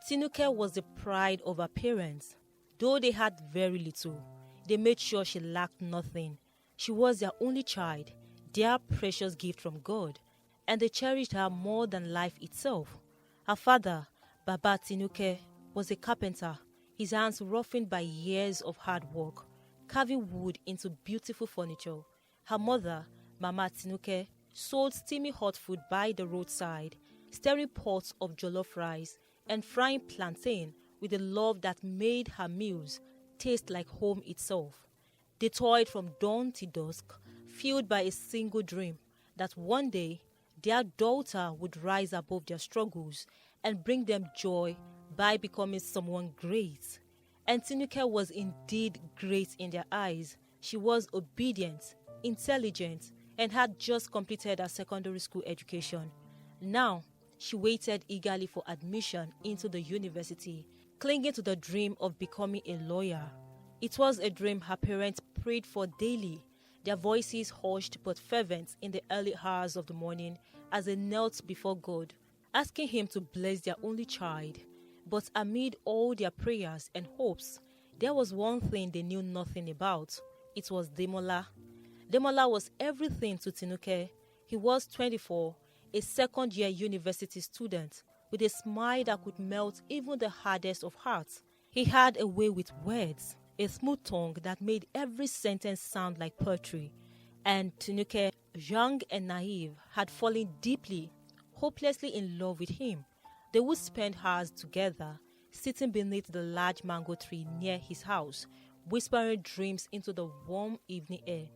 Tinuke was the pride of her parents. Though they had very little, they made sure she lacked nothing. She was their only child, their precious gift from God, and they cherished her more than life itself. Her father, Baba Tinuke, was a carpenter, his hands roughened by years of hard work, carving wood into beautiful furniture. Her mother, Mama Tinuke, sold steamy hot food by the roadside, stirring pots of jollof rice and frying plantain with a love that made her meals taste like home itself. They toiled from dawn to dusk, fueled by a single dream that one day their daughter would rise above their struggles and bring them joy by becoming someone great. And Tinuke was indeed great in their eyes. She was obedient, intelligent, and had just completed her secondary school education. Now, she waited eagerly for admission into the university, clinging to the dream of becoming a lawyer. It was a dream her parents prayed for daily, their voices hushed but fervent in the early hours of the morning as they knelt before God, asking Him to bless their only child. But amid all their prayers and hopes, there was one thing they knew nothing about. It was Demola. Demola was everything to Tinuke. He was 24, a second-year university student, with a smile that could melt even the hardest of hearts. He had a way with words, a smooth tongue that made every sentence sound like poetry. And Tinuke, young and naive, had fallen deeply, hopelessly in love with him. They would spend hours together, sitting beneath the large mango tree near his house, whispering dreams into the warm evening air.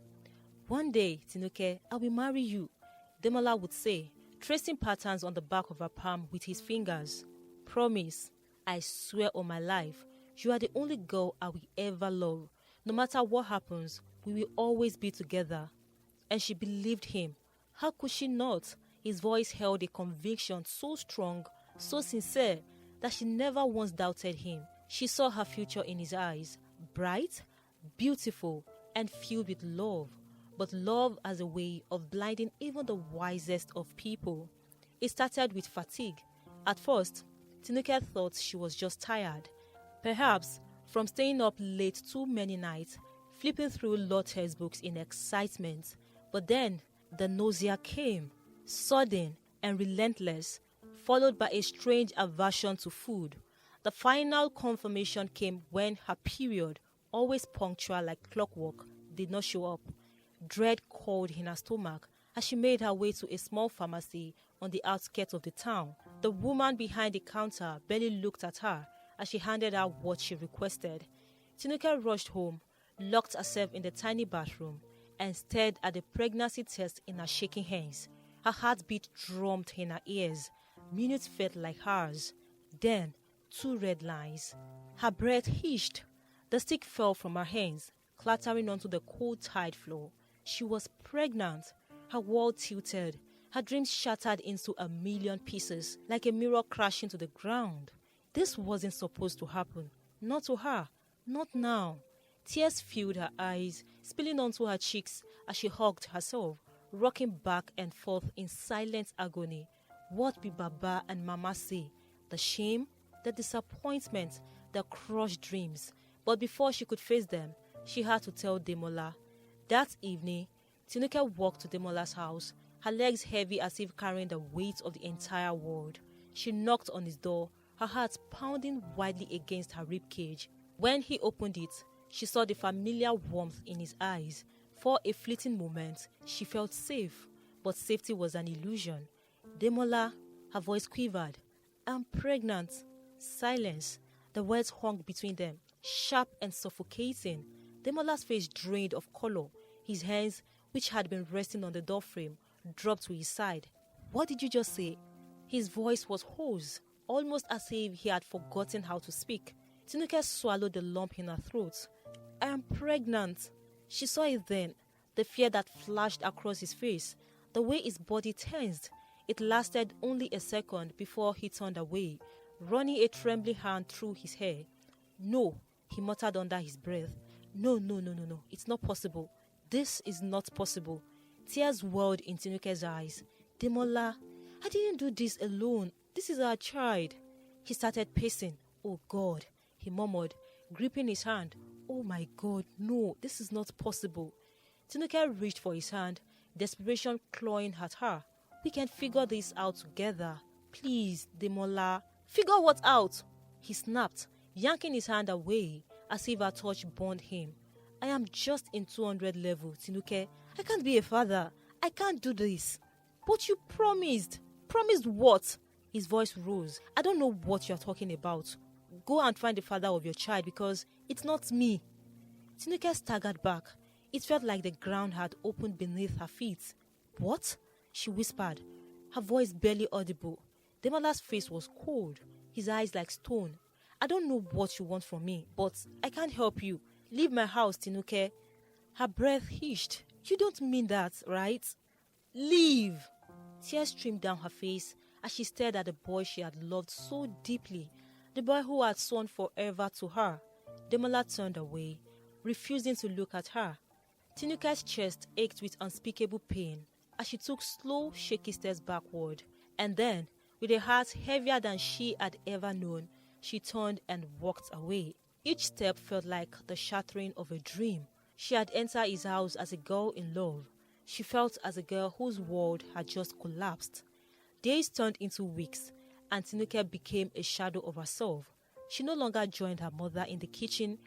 "One day, Tinuke, I will marry you," Demola would say, tracing patterns on the back of her palm with his fingers. "Promise, I swear on my life, you are the only girl I will ever love. No matter what happens, we will always be together." And she believed him. How could she not? His voice held a conviction so strong, so sincere, that she never once doubted him. She saw her future in his eyes, bright, beautiful, and filled with love. But love as a way of blinding even the wisest of people. It started with fatigue. At first, Tinuke thought she was just tired. Perhaps from staying up late too many nights, flipping through law textbooks in excitement. But then, the nausea came, sudden and relentless, followed by a strange aversion to food. The final confirmation came when her period, always punctual like clockwork, did not show up. Dread called in her stomach as she made her way to a small pharmacy on the outskirts of the town. The woman behind the counter barely looked at her as she handed her what she requested. Tinuke rushed home, locked herself in the tiny bathroom, and stared at the pregnancy test in her shaking hands. Her heartbeat drummed in her ears. Minutes felt like hours. Then, 2 red lines. Her breath hissed. The stick fell from her hands, clattering onto the cold tile floor. She was pregnant. Her world tilted. Her dreams shattered into a million pieces, like a mirror crashing to the ground. This wasn't supposed to happen. Not to her. Not now. Tears filled her eyes, spilling onto her cheeks as she hugged herself, rocking back and forth in silent agony. What would Baba and Mama say? The shame, the disappointment, the crushed dreams. But before she could face them, she had to tell Demola. That evening, Tinuke walked to Demola's house, her legs heavy as if carrying the weight of the entire world. She knocked on his door, her heart pounding wildly against her ribcage. When he opened it, she saw the familiar warmth in his eyes. For a fleeting moment, she felt safe, but safety was an illusion. "Demola," her voice quivered. "I'm pregnant." Silence. The words hung between them, sharp and suffocating. Demola's face drained of color. His hands, which had been resting on the doorframe, dropped to his side. "What did you just say?" His voice was hoarse, almost as if he had forgotten how to speak. Tinuke swallowed the lump in her throat. "I am pregnant." She saw it then, the fear that flashed across his face, the way his body tensed. It lasted only a second before he turned away, running a trembling hand through his hair. "No," he muttered under his breath. No, it's not possible. This is not possible." Tears welled in Tinuke's eyes. "Demola, I didn't do this alone. This is our child." He started pacing. "Oh God," he murmured, gripping his hand. "Oh my God, no, this is not possible." Tinuke reached for his hand, desperation clawing at her. "We can figure this out together. Please, Demola." "Figure what out?" he snapped, yanking his hand away as if her touch burned him. "I am just in 200 level, Tinuke. I can't be a father. I can't do this." "But you promised." "Promised what?" His voice rose. "I don't know what you're talking about. Go and find the father of your child because it's not me." Tinuke staggered back. It felt like the ground had opened beneath her feet. "What?" she whispered, her voice barely audible. Demola's face was cold, his eyes like stone. "I don't know what you want from me, but I can't help you. Leave my house, Tinuke." Her breath hissed. "You don't mean that, right? Leave!" Tears streamed down her face as she stared at the boy she had loved so deeply, the boy who had sworn forever to her. Demola turned away, refusing to look at her. Tinuke's chest ached with unspeakable pain as she took slow, shaky steps backward, and then, with a heart heavier than she had ever known, she turned and walked away. Each step felt like the shattering of a dream. She had entered his house as a girl in love. She felt as a girl whose world had just collapsed. Days turned into weeks, and Tinuke became a shadow of herself. She no longer joined her mother in the kitchen,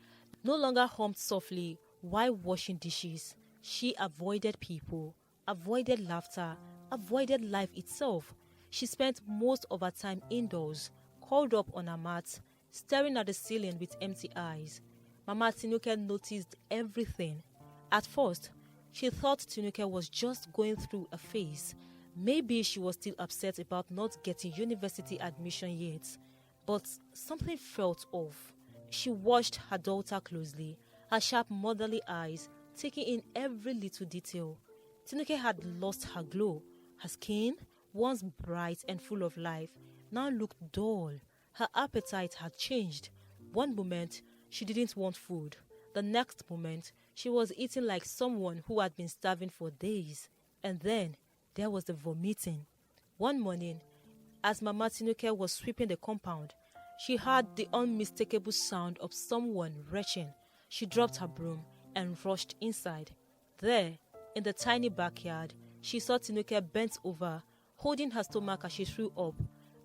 no longer hummed softly while washing dishes. She avoided people, avoided laughter, avoided life itself. She spent most of her time indoors, curled up on her mat, staring at the ceiling with empty eyes. Mama Tinuke noticed everything. At first, she thought Tinuke was just going through a phase. Maybe she was still upset about not getting university admission yet. But something felt off. She watched her daughter closely, her sharp motherly eyes taking in every little detail. Tinuke had lost her glow. Her skin, once bright and full of life, now looked dull. Her appetite had changed. One moment, she didn't want food. The next moment, she was eating like someone who had been starving for days. And then, there was the vomiting. One morning, as Mama Tinuke was sweeping the compound, she heard the unmistakable sound of someone retching. She dropped her broom and rushed inside. There, in the tiny backyard, she saw Tinuke bent over, holding her stomach as she threw up.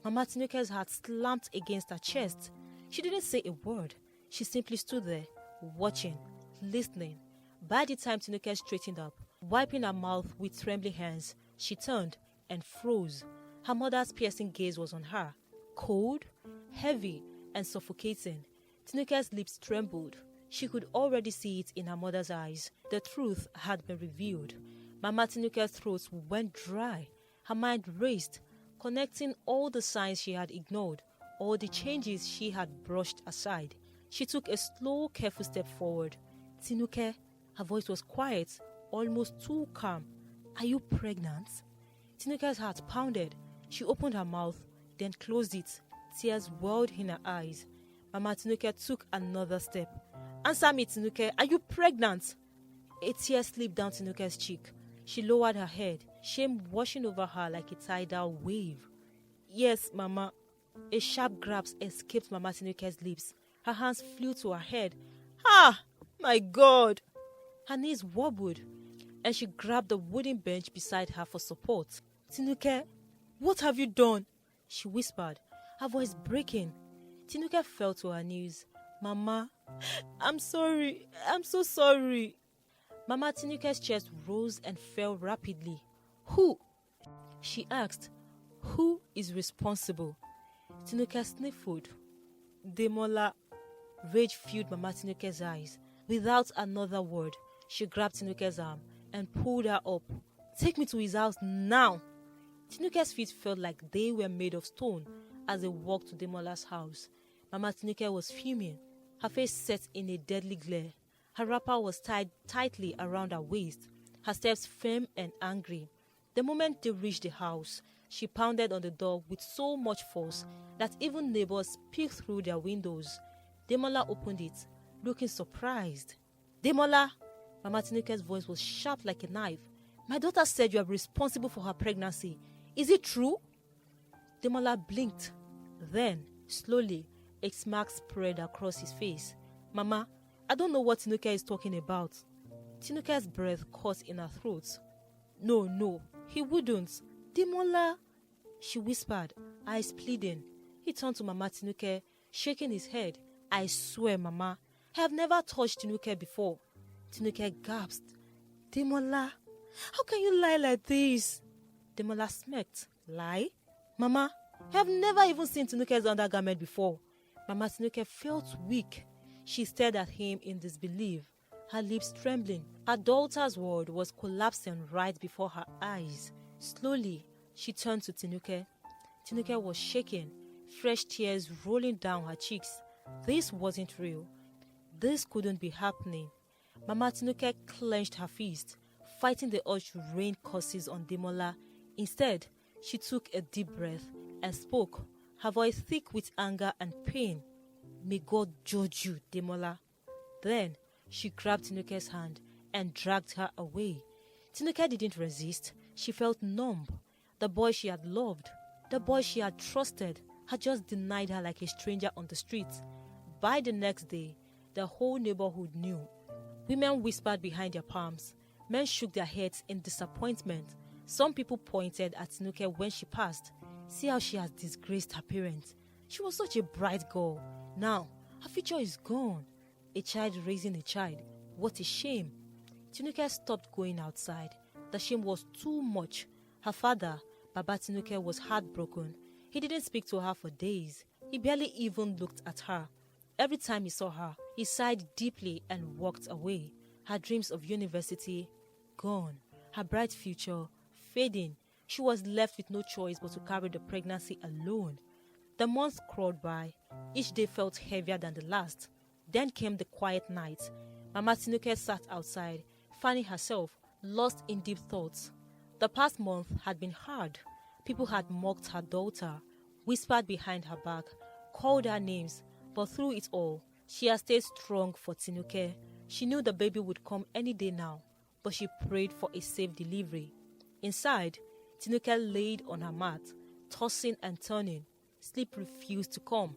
Mama Tinuke's heart slammed against her chest. She didn't say a word. She simply stood there, watching, listening. By the time Tinuke straightened up, wiping her mouth with trembling hands, she turned and froze. Her mother's piercing gaze was on her, cold, heavy, and suffocating. Tinuke's lips trembled. She could already see it in her mother's eyes. The truth had been revealed. Mama Tinuke's throat went dry. Her mind raced, connecting all the signs she had ignored, all the changes she had brushed aside. She took a slow, careful step forward. "Tinuke," her voice was quiet, almost too calm. "Are you pregnant?" Tinuke's heart pounded. She opened her mouth, then closed it. Tears welled in her eyes. Mama Tinuke took another step. "Answer me, Tinuke, are you pregnant?" A tear slipped down Tinuke's cheek. She lowered her head, shame washing over her like a tidal wave. "Yes, Mama." A sharp grasp escaped Mama Tinuke's lips. Her hands flew to her head. "Ah, my God!" Her knees wobbled, and she grabbed the wooden bench beside her for support. "Tinuke, what have you done?" she whispered, her voice breaking. Tinuke fell to her knees. "Mama, I'm sorry. I'm so sorry." Mama Tinuke's chest rose and fell rapidly. "Who?" she asked. "Who is responsible?" Tinuke sniffled. "Demola." Rage filled Mama Tinuke's eyes. Without another word, she grabbed Tinuke's arm and pulled her up. "Take me to his house now." Tinuke's feet felt like they were made of stone as they walked to Demola's house. Mama Tinuke was fuming, her face set in a deadly glare. Her wrapper was tied tightly around her waist, her steps firm and angry. The moment they reached the house, she pounded on the door with so much force that even neighbors peeked through their windows. Demola opened it, looking surprised. "Demola!" Mama Tinuke's voice was sharp like a knife. "My daughter said you are responsible for her pregnancy. Is it true?" Demola blinked. Then, Slowly, a smirk spread across his face. Mama, I don't know what Tinuke is talking about. Tinuke's breath caught in her throat. No, he wouldn't. Demola, she whispered, eyes pleading. He turned to Mama Tinuke, shaking his head. I swear, Mama, I have never touched Tinuke before. Tinuke gasped. Demola, how can you lie like this? Demola smirked. Lie? Mama, I have never even seen Tinuke's undergarment before. Mama Tinuke felt weak. She stared at him in disbelief, her lips trembling. Her daughter's world was collapsing right before her eyes. Slowly, she turned to Tinuke. Tinuke was shaking, fresh tears rolling down her cheeks. This wasn't real. This couldn't be happening. Mama Tinuke clenched her fist, fighting the urge to rain curses on Demola. Instead, she took a deep breath and spoke, her voice thick with anger and pain. May God judge you, Demola. Then, she grabbed Tinuke's hand and dragged her away. Tinuke didn't resist. She felt numb. The boy she had loved, the boy she had trusted, had just denied her like a stranger on the streets. By the next day, the whole neighborhood knew. Women whispered behind their palms. Men shook their heads in disappointment. Some people pointed at Tinuke when she passed. See how she has disgraced her parents. She was such a bright girl. Now, her future is gone. A child raising a child. What a shame. Tinuke stopped going outside. The shame was too much. Her father, Baba Tinuke, was heartbroken. He didn't speak to her for days. He barely even looked at her. Every time he saw her, he sighed deeply and walked away. Her dreams of university, gone. Her bright future, fading. She was left with no choice but to carry the pregnancy alone. The months crawled by. Each day felt heavier than the last. Then came the quiet night. Mama Tinuke sat outside, finding herself lost in deep thoughts. The past month had been hard. People had mocked her daughter, whispered behind her back, called her names, but through it all, she had stayed strong for Tinuke. She knew the baby would come any day now, but she prayed for a safe delivery. Inside, Tinuke laid on her mat, tossing and turning. Sleep refused to come.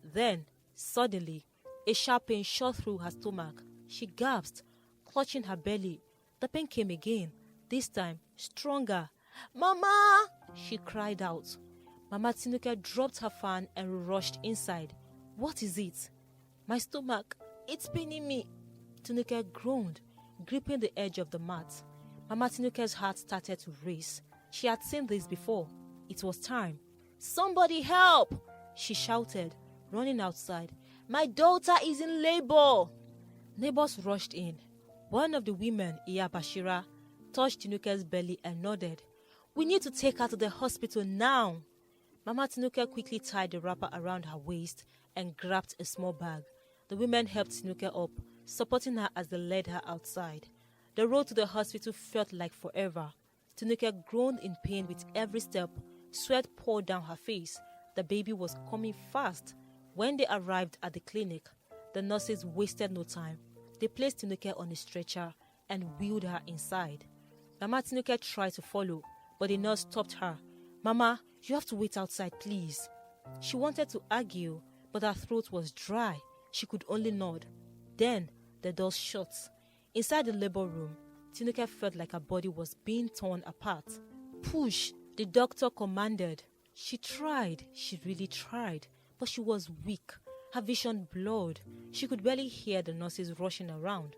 Then, suddenly, a sharp pain shot through her stomach. She gasped, clutching her belly. The pain came again, this time stronger. Mama! She cried out. Mama Tinuke dropped her fan and rushed inside. What is it? My stomach. It's paining me. Tinuke groaned, gripping the edge of the mat. Mama Tinuke's heart started to race. She had seen this before. It was time. Somebody help! She shouted, running outside. My daughter is in labor! Neighbors rushed in. One of the women, Iya Bashira, touched Tinuke's belly and nodded. We need to take her to the hospital now. Mama Tinuke quickly tied the wrapper around her waist and grabbed a small bag. The women helped Tinuke up, supporting her as they led her outside. The road to the hospital felt like forever. Tinuke groaned in pain with every step. Sweat poured down her face. The baby was coming fast. When they arrived at the clinic, the nurses wasted no time. They placed Tinuke on a stretcher and wheeled her inside. Mama Tinuke tried to follow, but the nurse stopped her. Mama, you have to wait outside, please. She wanted to argue, but her throat was dry. She could only nod. Then the door shut. Inside the labor room, Tinuke felt like her body was being torn apart. Push, the doctor commanded. She tried, she really tried, but she was weak. Her vision blurred. She could barely hear the nurses rushing around.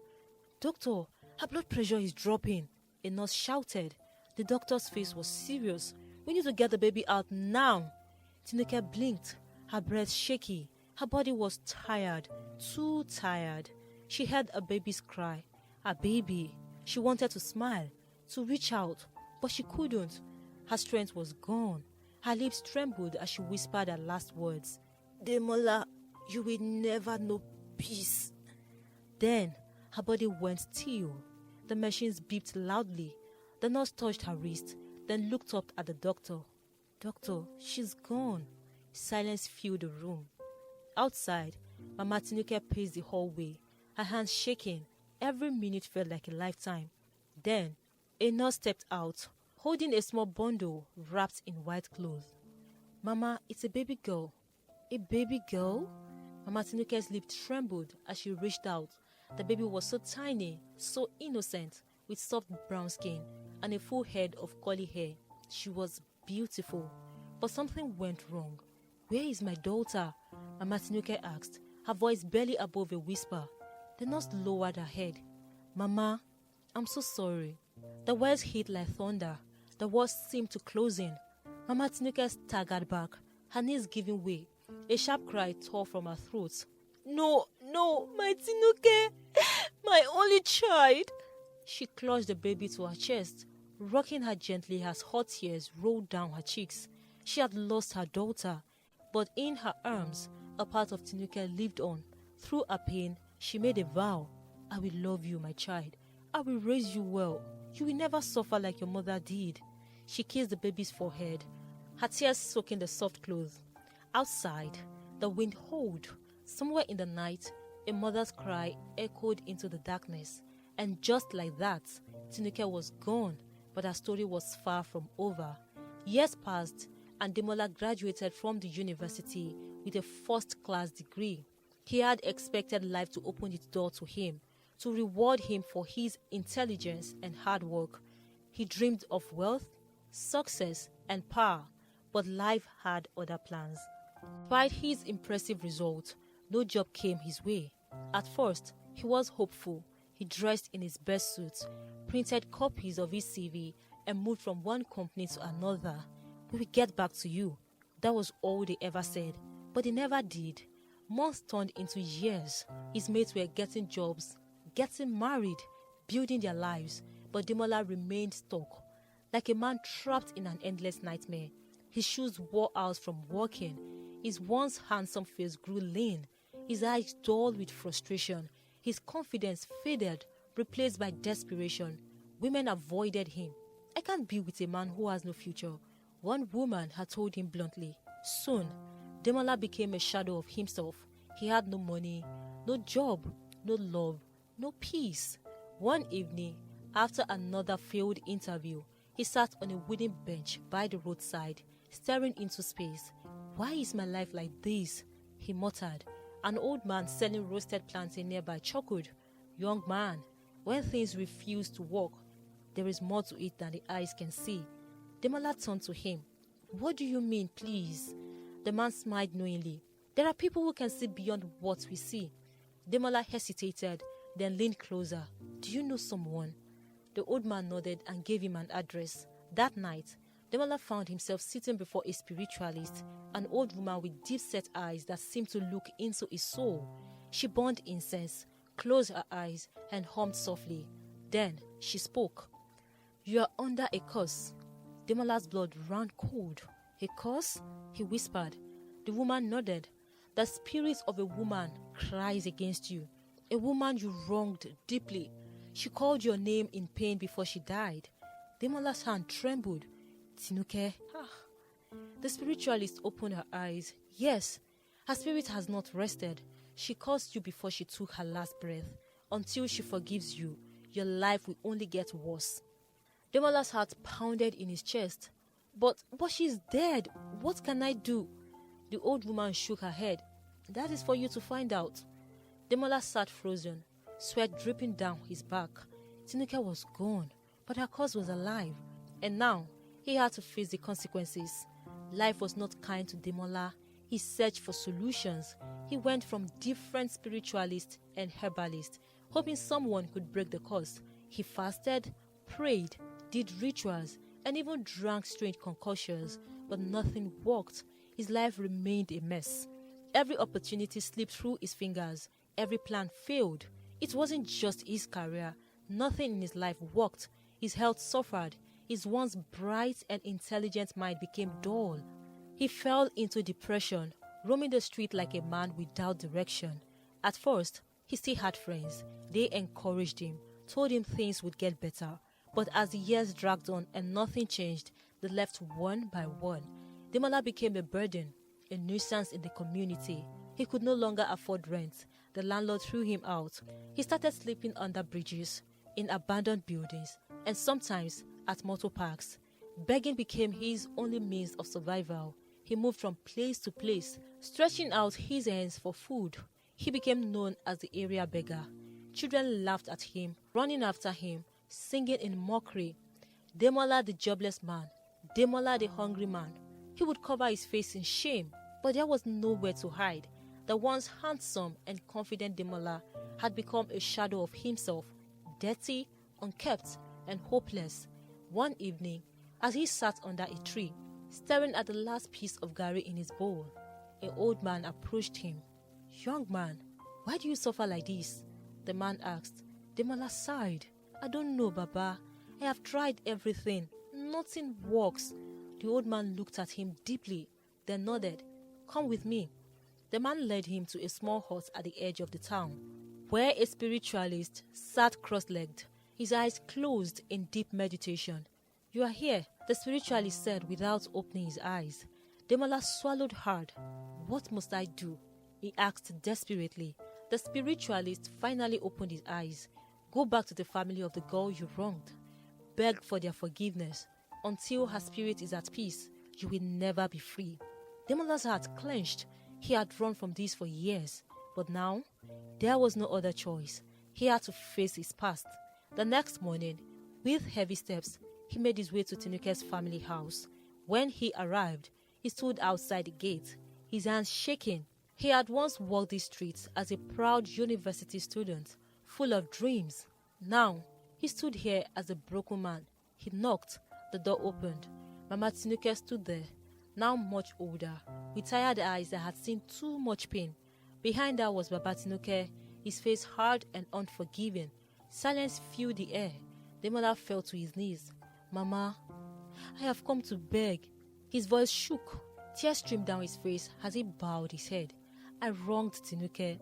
Doctor, her blood pressure is dropping, a nurse shouted. The doctor's face was serious. We need to get the baby out now. Tinuke blinked, her breath shaky. Her body was tired, too tired. She heard a baby's cry. A baby. She wanted to smile, to reach out, but she couldn't. Her strength was gone. Her lips trembled as she whispered her last words. Demola, you will never know peace. Then, her body went still. The machines beeped loudly. The nurse touched her wrist, then looked up at the doctor. Doctor, she's gone. Silence filled the room. Outside, Mama Tinuke paced the hallway, her hands shaking. Every minute felt like a lifetime. Then, a nurse stepped out, holding a small bundle wrapped in white cloth. Mama, it's a baby girl. A baby girl? Mama Tinuke's lip trembled as she reached out. The baby was so tiny, so innocent, with soft brown skin and a full head of curly hair. She was beautiful. But something went wrong. Where is my daughter? Mama Tinuke asked, her voice barely above a whisper. The nurse lowered her head. Mama, I'm so sorry. The words hit like thunder. The words seemed to close in. Mama Tinuke staggered back, her knees giving way. A sharp cry tore from her throat. No, my Tinuke, my only child. She clutched the baby to her chest, rocking her gently as hot tears rolled down her cheeks. She had lost her daughter, but in her arms, a part of Tinuke lived on. Through her pain, she made a vow. I will love you, my child. I will raise you well. You will never suffer like your mother did. She kissed the baby's forehead, her tears soaking the soft clothes. Outside, the wind howled. Somewhere in the night, a mother's cry echoed into the darkness. And just like that, Tinuke was gone, but her story was far from over. Years passed, and Demola graduated from the university with a first-class degree. He had expected life to open its door to him, to reward him for his intelligence and hard work. He dreamed of wealth, success, and power, but life had other plans. Despite his impressive results, no job came his way. At first, he was hopeful. He dressed in his best suit, printed copies of his CV, and moved from one company to another. We will get back to you. That was all they ever said, but they never did. Months turned into years. His mates were getting jobs, getting married, building their lives, but Demola remained stuck, like a man trapped in an endless nightmare. His shoes wore out from walking. His once handsome face grew lean, his eyes dulled with frustration. His confidence faded, replaced by desperation. Women avoided him. I can't be with a man who has no future, one woman had told him bluntly. Soon, Demola became a shadow of himself. He had no money, no job, no love, no peace. One evening, after another failed interview, he sat on a wooden bench by the roadside, staring into space. Why is my life like this? He muttered. An old man selling roasted plantain nearby chuckled. Young man, when things refuse to work, there is more to it than the eyes can see. Demola turned to him. What do you mean, please? The man smiled knowingly. There are people who can see beyond what we see. Demola hesitated, then leaned closer. Do you know someone? The old man nodded and gave him an address. That night, Demola found himself sitting before a spiritualist, an old woman with deep-set eyes that seemed to look into his soul. She burned incense, closed her eyes, and hummed softly. Then she spoke. You are under a curse. Demola's blood ran cold. A curse? He whispered. The woman nodded. The spirit of a woman cries against you. A woman you wronged deeply. She called your name in pain before she died. Demola's hand trembled. Tinuke. The spiritualist opened her eyes. Yes, her spirit has not rested. She cursed you before she took her last breath. Until she forgives you, your life will only get worse. Demola's heart pounded in his chest. But she's dead. What can I do? The old woman shook her head. That is for you to find out. Demola sat frozen, sweat dripping down his back. Tinuke was gone, but her cause was alive. And now, he had to face the consequences. Life was not kind to Demola. He searched for solutions. He went from different spiritualists and herbalists, hoping someone could break the curse. He fasted, prayed, did rituals, and even drank strange concoctions, but nothing worked. His life remained a mess. Every opportunity slipped through his fingers. Every plan failed. It wasn't just his career. Nothing in his life worked. His health suffered. His once bright and intelligent mind became dull. He fell into depression, roaming the street like a man without direction. At first, he still had friends. They encouraged him, told him things would get better. But as the years dragged on and nothing changed, they left one by one. Demola became a burden, a nuisance in the community. He could no longer afford rent. The landlord threw him out. He started sleeping under bridges, in abandoned buildings, and sometimes at motor parks. Begging became his only means of survival. He moved from place to place, stretching out his hands for food. He became known as the area beggar. Children laughed at him, running after him, singing in mockery. Demola the jobless man, Demola the hungry man. He would cover his face in shame, but there was nowhere to hide. The once handsome and confident Demola had become a shadow of himself, dirty, unkempt, and hopeless. One evening, as he sat under a tree, staring at the last piece of gari in his bowl, an old man approached him. "Young man, why do you suffer like this?" the man asked. Demola sighed. "I don't know, Baba. I have tried everything. Nothing works." The old man looked at him deeply, then nodded. "Come with me." The man led him to a small hut at the edge of the town, where a spiritualist sat cross-legged, his eyes closed in deep meditation. "You are here," the spiritualist said without opening his eyes. Demola swallowed hard. "What must I do?" he asked desperately. The spiritualist finally opened his eyes. "Go back to the family of the girl you wronged. Beg for their forgiveness. Until her spirit is at peace, you will never be free." Demola's heart clenched. He had run from this for years, but now there was no other choice. He had to face his past. The next morning, with heavy steps, he made his way to Tinuke's family house. When he arrived, he stood outside the gate, his hands shaking. He had once walked these streets as a proud university student, full of dreams. Now, he stood here as a broken man. He knocked. The door opened. Mama Tinuke stood there, now much older, with tired eyes that had seen too much pain. Behind her was Baba Tinuke, his face hard and unforgiving. Silence filled the air. Demola fell to his knees. "Mama, I have come to beg." His voice shook. Tears streamed down his face as he bowed his head. "I wronged Tinuke.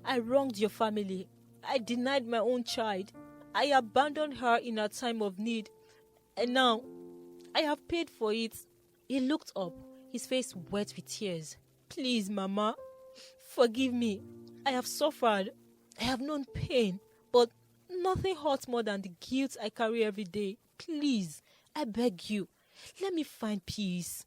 I wronged your family. I denied my own child. I abandoned her in her time of need. And now, I have paid for it." He looked up, his face wet with tears. "Please, Mama, forgive me. I have suffered. I have known pain, but nothing hurts more than the guilt I carry every day. Please, I beg you, let me find peace."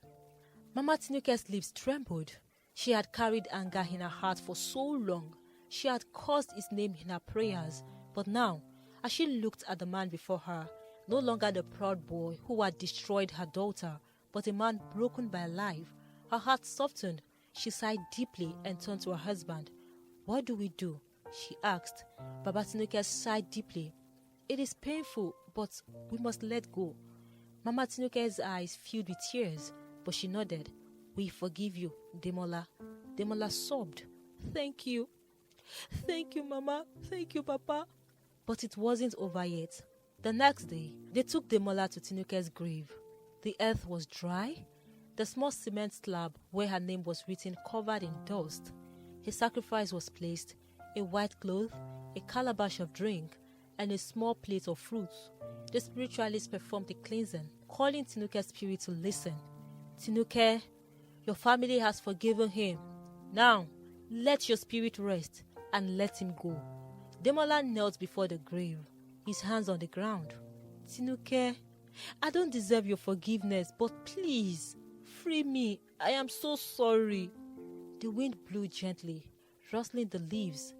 Mama Tinuke's lips trembled. She had carried anger in her heart for so long. She had cursed his name in her prayers. But now, as she looked at the man before her, no longer the proud boy who had destroyed her daughter, but a man broken by life, her heart softened. She sighed deeply and turned to her husband. "What do we do?" she asked. Baba Tinuke sighed deeply. "It is painful, but we must let go." Mama Tinuke's eyes filled with tears, but she nodded. "We forgive you, Demola." Demola sobbed. "Thank you. Thank you, Mama. Thank you, Papa." But it wasn't over yet. The next day, they took Demola to Tinuke's grave. The earth was dry. The small cement slab where her name was written covered in dust. A sacrifice was placed, a white cloth, a calabash of drink, and a small plate of fruits. The spiritualist performed the cleansing, calling Tinuke's spirit to listen. "Tinuke, your family has forgiven him. Now, let your spirit rest and let him go." Demola knelt before the grave, his hands on the ground. "Tinuke, I don't deserve your forgiveness, but please, free me. I am so sorry." The wind blew gently, rustling the leaves.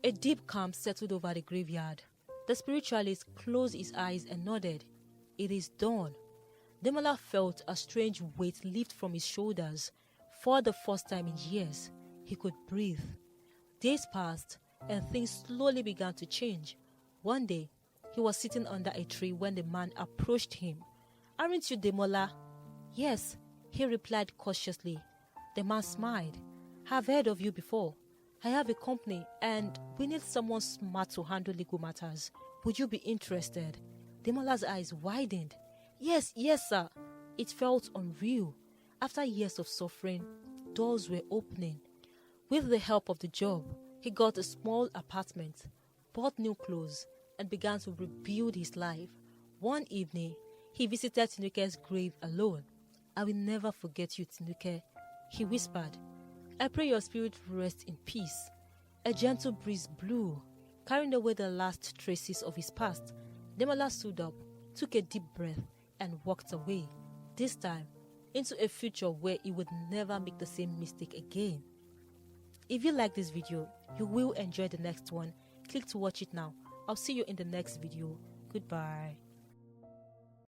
A deep calm settled over the graveyard. The spiritualist closed his eyes and nodded. "It is done." Demola felt a strange weight lift from his shoulders. For the first time in years, he could breathe. Days passed, and things slowly began to change. One day, he was sitting under a tree when the man approached him. "Aren't you Demola?" "Yes," he replied cautiously. The man smiled. "I've heard of you before. I have a company, and we need someone smart to handle legal matters. Would you be interested?" Demola's eyes widened. Yes, sir." It felt unreal. After years of suffering, doors were opening. With the help of the job, he got a small apartment, bought new clothes, and began to rebuild his life. One evening, he visited Tinuke's grave alone. "I will never forget you, Tinuke," he whispered. "I pray your spirit rest in peace." A gentle breeze blew, carrying away the last traces of his past. Demola stood up, took a deep breath, and walked away. This time, into a future where he would never make the same mistake again. If you like this video, you will enjoy the next one. Click to watch it now. I'll see you in the next video. Goodbye.